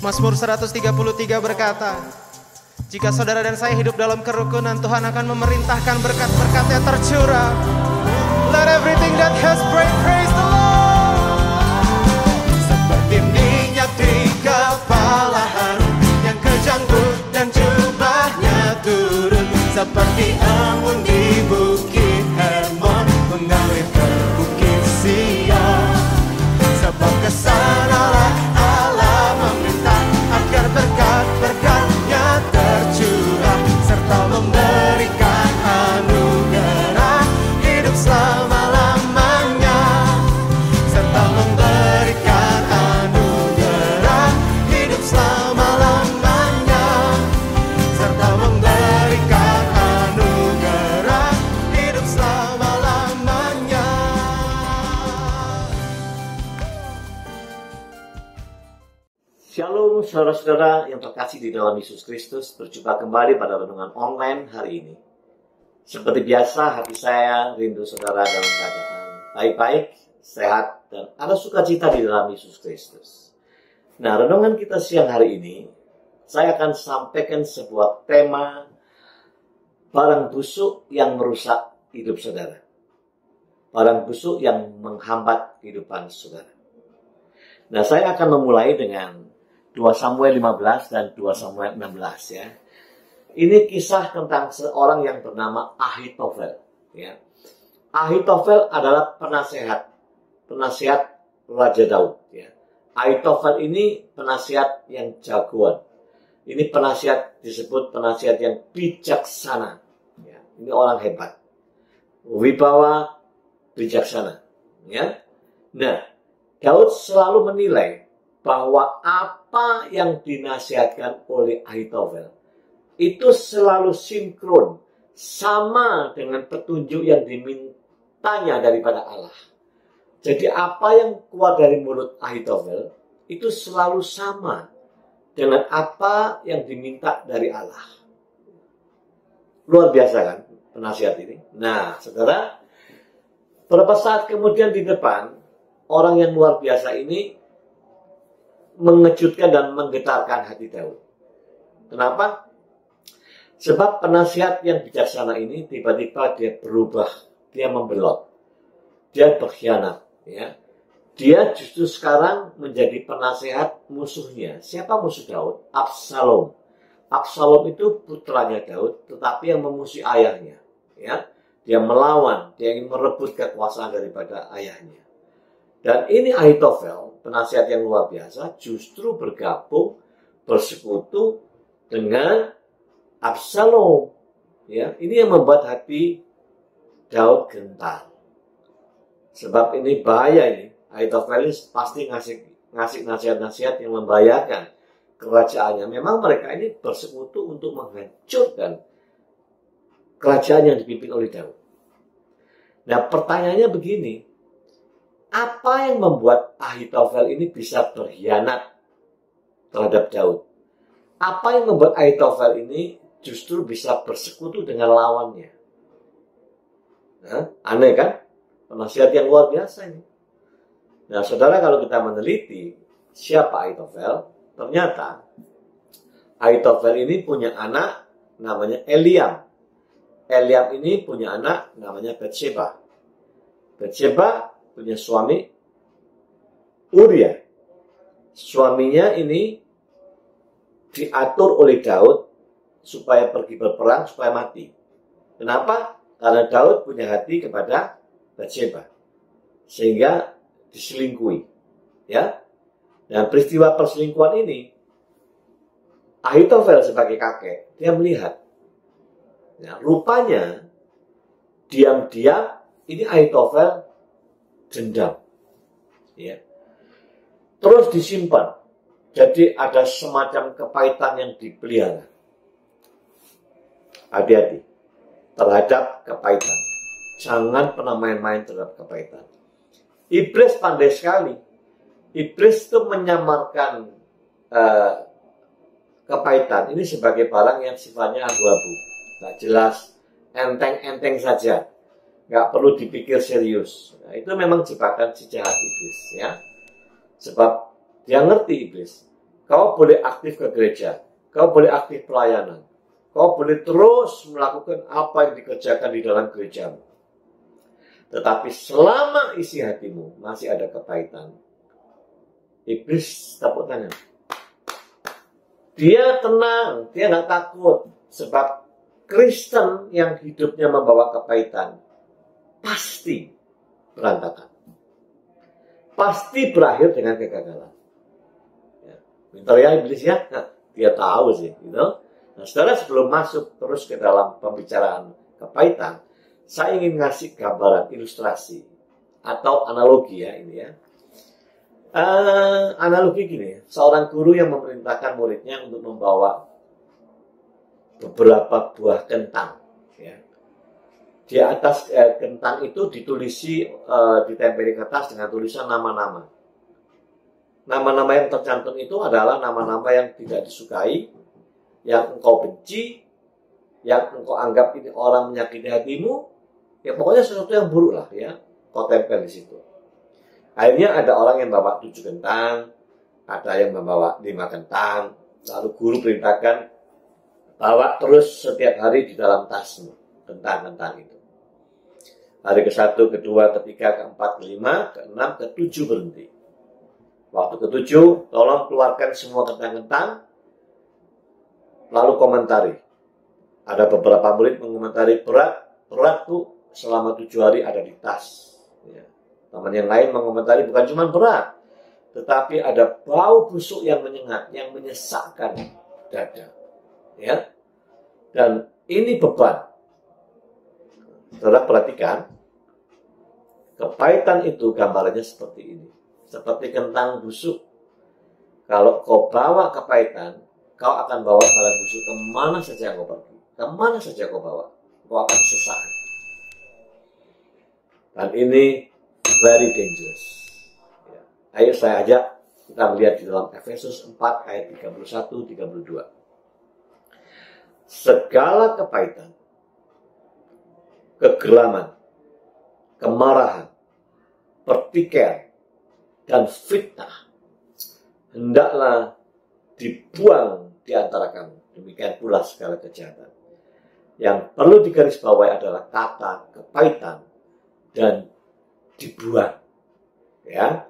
Mazmur 133 berkata, jika saudara dan saya hidup dalam kerukunan, Tuhan akan memerintahkan berkat-berkatnya tercurah. Let everything that has breath praise the Lord. Seperti minyak di kepala Harun yang kejanggut dan jubahnya turun, seperti embun di bukit Hermon mengalir ke bukit Sion. Sebab kesanalah Allah meminta agar berkat-berkatnya tercurah, serta memberikan anugerah hidup selama-lamanya, serta memberikan anugerah hidup selama-lamanya, serta memberikan anugerah hidup selama-lamanya. Shalom saudara-saudara yang terkasih di dalam Yesus Kristus. Berjumpa kembali pada renungan online hari ini. Seperti biasa, hati saya rindu saudara dalam keadaan baik-baik, sehat, dan ada sukacita di dalam Yesus Kristus. Nah, renungan kita siang hari ini, saya akan sampaikan sebuah tema barang busuk yang merusak hidup saudara. Barang busuk yang menghambat kehidupan saudara. Nah, saya akan memulai dengan 2 Samuel 15 dan 2 Samuel 16 ya. Ini kisah tentang seorang yang bernama Ahitofel ya. Ahitofel adalah penasihat Raja Daud ya. Ahitofel ini penasihat yang jagoan. Ini disebut penasihat yang bijaksana ya. Ini orang hebat. Wibawa bijaksana ya. Nah, Daud selalu menilai bahwa apa yang dinasihatkan oleh Ahitofel itu selalu sinkron sama dengan petunjuk yang dimintanya daripada Allah. Jadi apa yang keluar dari mulut Ahitofel itu selalu sama dengan apa yang diminta dari Allah. Luar biasa kan penasihat ini. Nah, saudara, beberapa saat kemudian di depan, orang yang luar biasa ini mengejutkan dan menggetarkan hati Daud. Kenapa? Sebab penasihat yang bijaksana ini tiba-tiba dia berubah, dia membelot, dia berkhianat. Ya. Dia justru sekarang menjadi penasihat musuhnya. Siapa musuh Daud? Absalom. Absalom itu putranya Daud, tetapi yang memusuhi ayahnya. Ya. Dia melawan, dia ingin merebut kekuasaan daripada ayahnya. Dan ini Ahitofel, penasihat yang luar biasa, justru bergabung, bersekutu dengan Absalom. Ya, ini yang membuat hati Daud gentar. Sebab ini bahaya ini. Ahitofel ini pasti ngasih nasihat-nasihat yang membahayakan kerajaannya. Memang mereka ini bersekutu untuk menghancurkan kerajaan yang dipimpin oleh Daud. Nah, pertanyaannya begini. Apa yang membuat Ahitofel ini bisa berkhianat terhadap Daud? Apa yang membuat Ahitofel ini justru bisa bersekutu dengan lawannya? Nah, aneh kan? Penasihat yang luar biasa ini. Nah, saudara, kalau kita meneliti siapa Ahitofel, ternyata Ahitofel ini punya anak namanya Eliam. Eliam ini punya anak namanya Batsheba. Batsheba punya suami Uria. Suaminya ini diatur oleh Daud supaya pergi berperang, supaya mati. Kenapa? Karena Daud punya hati kepada Batsheba, sehingga diselingkuhi. Ya. Dan peristiwa perselingkuhan ini, Ahitofel sebagai kakek, dia melihat. Nah, rupanya diam-diam ini Ahitofel dendam, ya, terus disimpan. Jadi ada semacam kepahitan yang dipelihara. Hati-hati terhadap kepahitan. Jangan pernah main-main terhadap kepahitan. Iblis pandai sekali. Iblis itu menyamarkan kepahitan ini sebagai barang yang sifatnya abu-abu, nggak jelas, enteng-enteng saja. Nggak perlu dipikir serius. Nah, itu memang jebakan si jahat iblis, ya. Sebab dia ngerti iblis. Kau boleh aktif ke gereja, kau boleh aktif pelayanan, kau boleh terus melakukan apa yang dikerjakan di dalam gerejamu. Tetapi selama isi hatimu masih ada kepahitan, iblis tepuk tangan. Dia tenang, dia nggak takut, sebab Kristen yang hidupnya membawa kepahitan pasti berantakan. Pasti berakhir dengan kegagalan. Ya. Pintar ya iblis ya? Nah, dia tahu sih. Gitu. Nah, setelah sebelum masuk terus ke dalam pembicaraan kepahitan, saya ingin ngasih gambaran ilustrasi atau analogi ya ini ya. Analogi gini, seorang guru yang memerintahkan muridnya untuk membawa beberapa buah kentang. Ya. Di atas kentang itu ditulisi, ditempeli kertas dengan tulisan nama-nama. Nama-nama yang tercantum itu adalah nama-nama yang tidak disukai, yang engkau benci, yang engkau anggap ini orang menyakiti hatimu, ya pokoknya sesuatu yang buruk lah ya, kau tempel di situ. Akhirnya ada orang yang bawa 7 kentang, ada yang membawa 5 kentang, lalu guru perintahkan bawa terus setiap hari di dalam tasmu kentang-kentang itu. Hari ke-1, ke-2, ke-3, ke-4, ke-5, ke-6, ke-7 berhenti. Waktu ke-7, tolong keluarkan semua kentang-kentang, lalu komentari. Ada beberapa murid mengomentari, berat Bu, selama 7 hari ada di tas. Ya. Teman yang lain mengomentari, bukan cuma berat, tetapi ada bau busuk yang menyengat, yang menyesakkan dada. Ya, dan ini beban. Saudara perhatikan, kepahitan itu gambarnya seperti ini. Seperti kentang busuk. Kalau kau bawa kepahitan, kau akan bawa barang busuk kemana saja kau pergi. Kemana saja kau bawa, kau akan sesak. Dan ini very dangerous. Ya. Ayo saya ajak kita melihat di dalam Efesus 4 ayat 31-32. Segala kepahitan, kegeraman, kemarahan, pertikaian, dan fitnah hendaklah dibuang di antara kamu. Demikian pula segala kejahatan. Yang perlu digarisbawahi adalah kata kepahitan dan dibuang. Ya.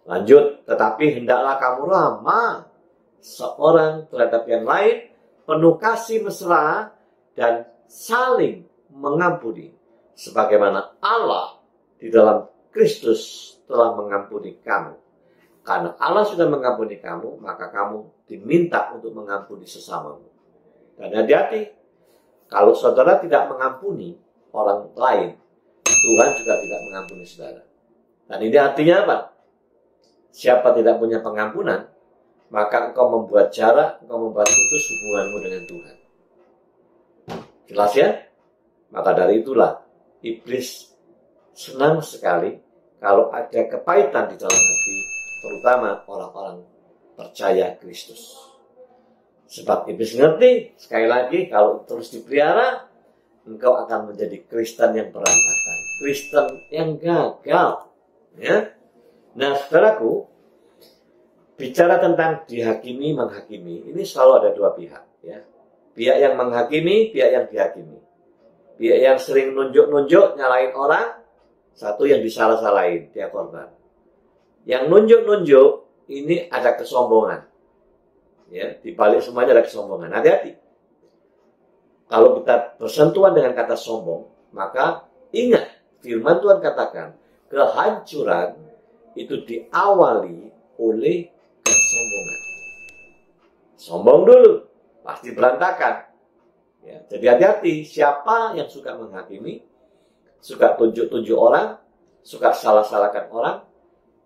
Lanjut, tetapi hendaklah kamu ramah seorang terhadap yang lain, penuh kasih mesra dan saling mengampuni, sebagaimana Allah di dalam Kristus telah mengampuni kamu. Karena Allah sudah mengampuni kamu, maka kamu diminta untuk mengampuni sesamamu. Dan hati-hati, kalau saudara tidak mengampuni orang lain, Tuhan juga tidak mengampuni saudara. Dan ini artinya apa? Siapa tidak punya pengampunan, maka engkau membuat jarak, engkau membuat putus hubunganmu dengan Tuhan. Jelas ya? Maka dari itulah iblis senang sekali kalau ada kepahitan di dalam hati, terutama orang-orang percaya Kristus. Sebab iblis ngerti, sekali lagi, kalau terus dipelihara, engkau akan menjadi Kristen yang berantakan, Kristen yang gagal. Ya? Nah, saudaraku, bicara tentang dihakimi, menghakimi, ini selalu ada dua pihak. Ya. Pihak yang menghakimi, pihak yang dihakimi. Pihak yang sering nunjuk-nunjuk, nyalain orang, satu yang disalah-salahin, dia korban. Yang nunjuk-nunjuk, ini ada kesombongan. Ya, di balik semuanya ada kesombongan. Hati-hati. Kalau kita bersentuhan dengan kata sombong, maka ingat, firman Tuhan katakan, kehancuran itu diawali oleh kesombongan. Sombong dulu, pasti berantakan. Ya, jadi hati-hati, siapa yang suka menghakimi, suka tunjuk-tunjuk orang, suka salah-salahkan orang,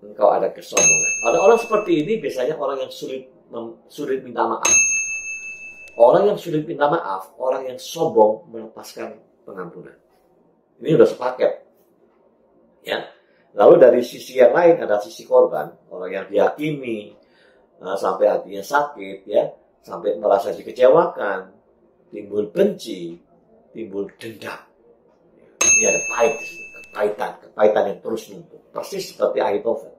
engkau ada kesombongan. Orang-orang seperti ini biasanya orang yang sulit minta maaf. Orang yang sulit minta maaf, orang yang sombong melepaskan pengampunan. Ini sudah sepaket. Ya. Lalu dari sisi yang lain ada sisi korban, orang yang dihakimi sampai hatinya sakit, ya, sampai merasa dikecewakan, timbul benci, timbul dendam. Ini ada kepahitan yang terus numpuk, persis seperti Ahitofel.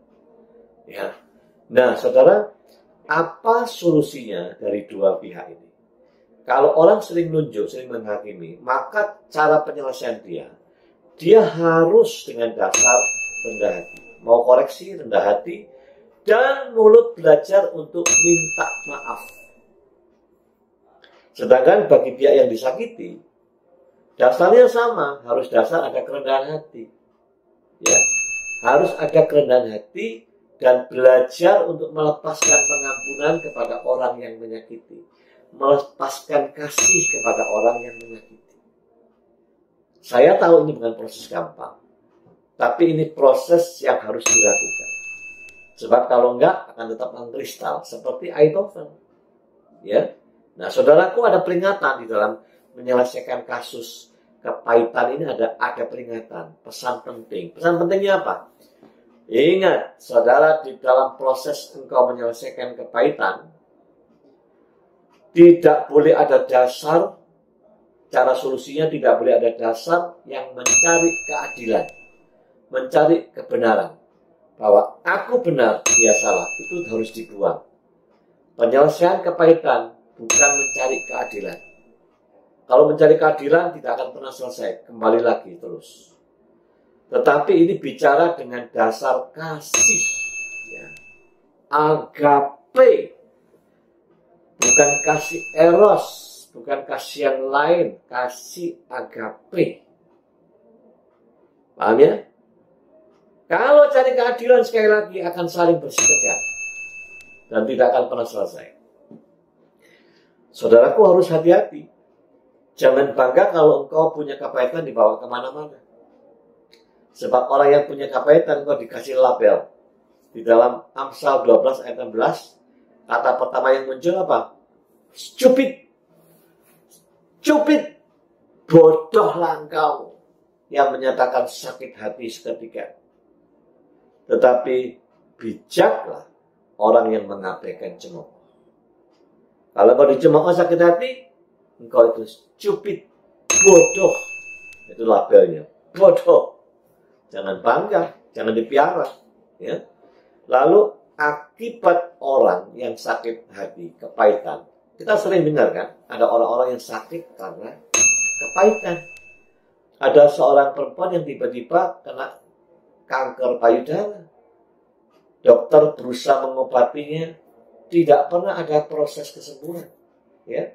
Ya. Nah, saudara, apa solusinya dari dua pihak ini? Kalau orang sering nunjuk, sering menghakimi, maka cara penyelesaian dia harus dengan dasar rendah hati. Mau koreksi, rendah hati, dan mulut belajar untuk minta maaf. Sedangkan bagi pihak yang disakiti, dasarnya sama, harus dasar ada kerendahan hati. Ya, harus ada kerendahan hati dan belajar untuk melepaskan pengampunan kepada orang yang menyakiti. Melepaskan kasih kepada orang yang menyakiti. Saya tahu ini bukan proses gampang. Tapi ini proses yang harus dilakukan. Sebab kalau enggak akan tetap mengkristal. Seperti Eindhoven. Ya. Nah, saudaraku, ada peringatan di dalam menyelesaikan kasus kepahitan ini, ada peringatan. Pesan penting. Pesan pentingnya apa? Ingat, saudara, di dalam proses engkau menyelesaikan kepahitan, tidak boleh ada dasar, cara solusinya tidak boleh ada dasar yang mencari keadilan, mencari kebenaran. Bahwa aku benar, dia salah, itu harus dibuang. Penyelesaian kepahitan bukan mencari keadilan. Kalau mencari keadilan tidak akan pernah selesai, kembali lagi terus. Tetapi ini bicara dengan dasar kasih, ya. Agape, bukan kasih eros, bukan kasih yang lain, kasih agape. Paham ya? Kalau cari keadilan sekali lagi akan saling bersitegang dan tidak akan pernah selesai. Saudaraku, harus hati-hati. Jangan bangga kalau engkau punya kepahitan dibawa kemana-mana. Sebab orang yang punya kepahitan engkau dikasih label. Di dalam Amsal 12 ayat 16, kata pertama yang muncul apa? Stupid. Stupid. Bodohlah engkau yang menyatakan sakit hati seketika. Tetapi bijaklah orang yang mengabaikan cemooh. Kalau engkau dicemooh sakit hati, engkau itu stupid, bodoh. Itu labelnya, bodoh. Jangan bangga, jangan dipiara. Ya. Lalu akibat orang yang sakit hati, kepahitan. Kita sering dengar kan, ada orang-orang yang sakit karena kepahitan. Ada seorang perempuan yang tiba-tiba kena kanker payudara. Dokter berusaha mengobatinya, tidak pernah ada proses kesembuhan. Ya.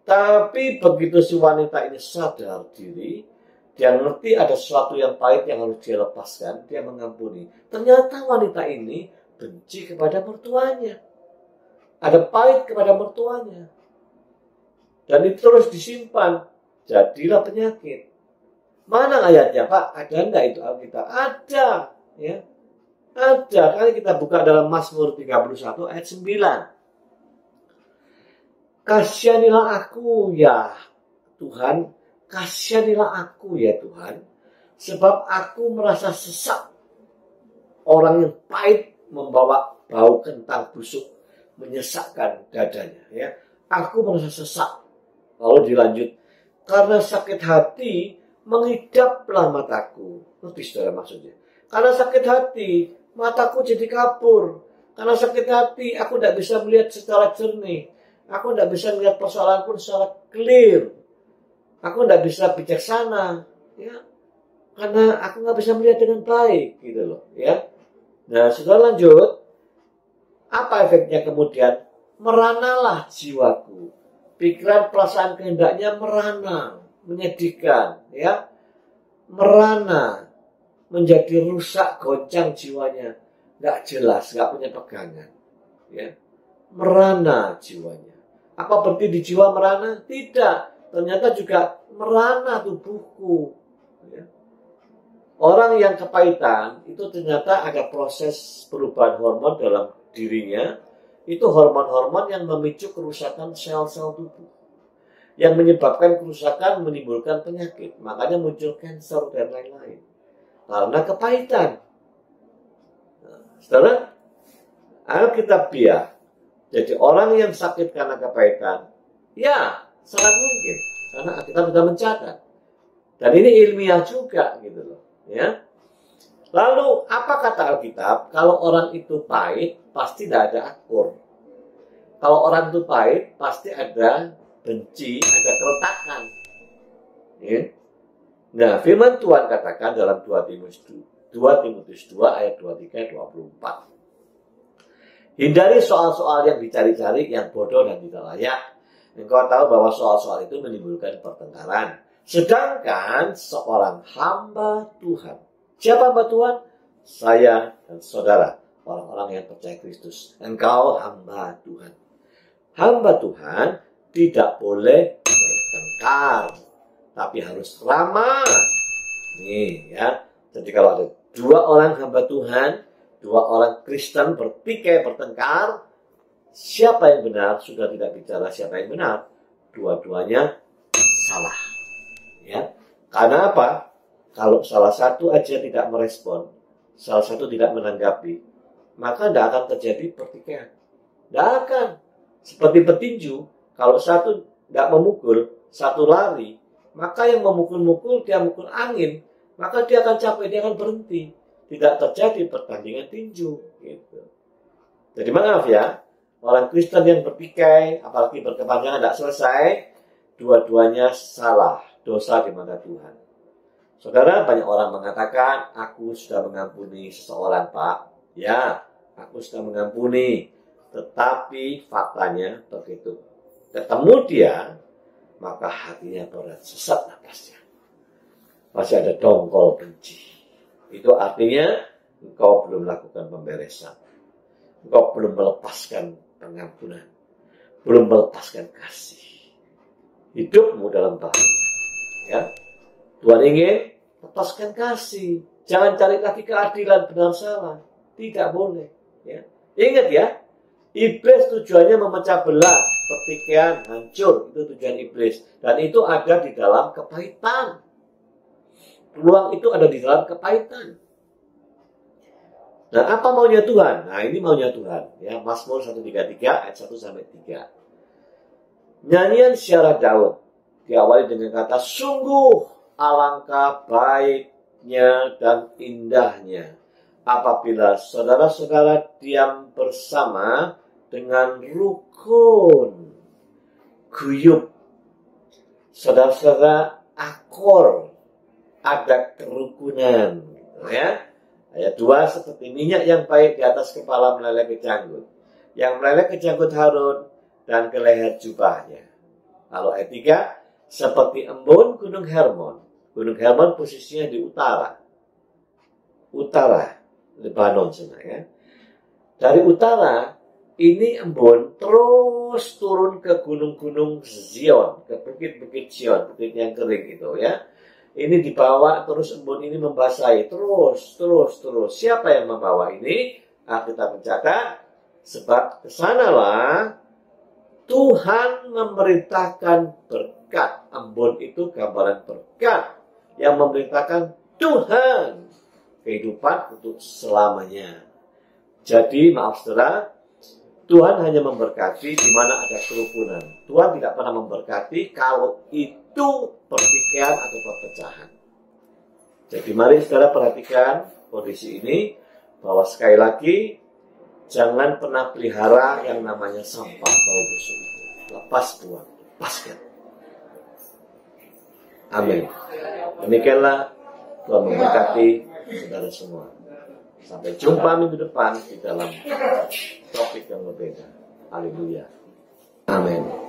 Tapi begitu si wanita ini sadar diri, dia ngerti ada sesuatu yang pahit yang harus dia lepaskan, dia mengampuni. Ternyata wanita ini benci kepada mertuanya. Ada pahit kepada mertuanya. Dan itu terus disimpan. Jadilah penyakit. Mana ayatnya, Pak? Ada enggak itu Alkitab? Ada. Ya. Ada. Kali kita buka dalam Mazmur 31 ayat 9. Kasihanilah aku ya Tuhan. Kasihanilah aku ya Tuhan, sebab aku merasa sesak. Orang yang pahit membawa bau kentang busuk, menyesakkan dadanya. Ya, aku merasa sesak. Lalu dilanjut, karena sakit hati mengidaplah mataku. Lebih saudara maksudnya. Karena sakit hati mataku jadi kabur. Karena sakit hati aku tidak bisa melihat secara jernih. Aku tidak bisa melihat persoalanku secara clear. Aku tidak bisa bijaksana, ya, karena aku nggak bisa melihat dengan baik, gitu loh, ya. Nah, setelah lanjut, apa efeknya kemudian? Meranalah jiwaku, pikiran, perasaan, kehendaknya merana, menyedihkan, ya, merana, menjadi rusak, goncang jiwanya, nggak jelas, nggak punya pegangan, ya, merana jiwanya. Apa berarti di jiwa merana? Tidak. Ternyata juga merana tubuhku. Ya. Orang yang kepahitan itu ternyata ada proses perubahan hormon dalam dirinya. Itu hormon-hormon yang memicu kerusakan sel-sel tubuh. Yang menyebabkan kerusakan menimbulkan penyakit. Makanya muncul kanker dan lain-lain. Karena kepahitan. Nah, saudara, Alkitabiah. Jadi orang yang sakit karena kepahitan, ya, sangat mungkin, karena kita sudah mencatat. Dan ini ilmiah juga, gitu loh. Ya. Lalu, apa kata Alkitab? Kalau orang itu pahit, pasti tidak ada akur. Kalau orang itu pahit, pasti ada benci, ada keretakan. Ya. Nah, firman Tuhan katakan dalam 2 Timotius 2 ayat 23-24. Hindari soal-soal yang dicari-cari, yang bodoh dan tidak layak. Engkau tahu bahwa soal-soal itu menimbulkan pertengkaran. Sedangkan seorang hamba Tuhan. Siapa hamba Tuhan? Saya dan saudara, orang-orang yang percaya Kristus. Engkau hamba Tuhan. Hamba Tuhan tidak boleh bertengkar, tapi harus ramah. Nih ya. Jadi kalau ada 2 orang hamba Tuhan, 2 orang Kristen bertikai bertengkar, siapa yang benar? Sudah tidak bicara siapa yang benar. Dua-duanya salah. Ya. Karena apa? Kalau salah satu aja tidak merespon, salah satu tidak menanggapi, maka tidak akan terjadi pertikaian. Tidak akan. Seperti petinju, kalau satu tidak memukul, satu lari, maka yang memukul-mukul, dia mukul angin, maka dia akan capek, dia akan berhenti. Tidak terjadi pertandingan tinju. Gitu. Jadi maaf ya, orang Kristen yang bertikai, apalagi berkepanjangan tidak selesai, dua-duanya salah, dosa di mata Tuhan. Saudara, banyak orang mengatakan, aku sudah mengampuni seseorang, Pak. Ya, aku sudah mengampuni. Tetapi faktanya begitu ketemu dia, maka hatinya berat, sesat napasnya. Masih ada dongkol benci. Itu artinya engkau belum melakukan pemberesan. Engkau belum melepaskan pengampunan. Belum melepaskan kasih. Hidupmu dalam bahaya. Ya. Tuhan ingin lepaskan kasih. Jangan cari lagi keadilan benar salah. Tidak boleh. Ya. Ingat ya. Iblis tujuannya memecah belah, pertikaian, hancur. Itu tujuan iblis. Dan itu ada di dalam kepahitan. Peluang itu ada di dalam kepahitan. Nah, apa maunya Tuhan? Nah, ini maunya Tuhan. Ya, Mazmur 133 ayat 1-3. Nyanyian Syiar Daud diawali dengan kata, sungguh alangkah baiknya dan indahnya apabila saudara-saudara diam bersama dengan rukun, guyub. Saudara-saudara akur, ada kerukunan. Ya. Ayat 2, seperti minyak yang baik di atas kepala meleleh ke janggut, yang meleleh ke janggut Harun dan ke leher jubahnya. Lalu ayat 3, seperti embun gunung Hermon. Gunung Hermon posisinya di utara. Lebanon sana ya. Dari utara ini embun terus turun ke gunung-gunung Zion, ke bukit-bukit Zion, bukit yang kering itu ya. Ini dibawa terus embun ini membasahi terus. Siapa yang membawa ini? Alkitab mencatat, sebab kesanalah Tuhan memerintahkan berkat. Embun itu gambaran berkat yang memerintahkan Tuhan kehidupan untuk selamanya. Jadi maaf saudara, Tuhan hanya memberkati di mana ada kerukunan. Tuhan tidak pernah memberkati kalau itu pertikaian atau perpecahan. Jadi mari saudara perhatikan kondisi ini, bahwa sekali lagi jangan pernah pelihara yang namanya sampah bau busuk. Lepas buang, lepaskan. Amin. Demikianlah Tuhan memberkati saudara semua. Sampai jumpa minggu depan di dalam topik yang berbeda. Haleluya. Amin.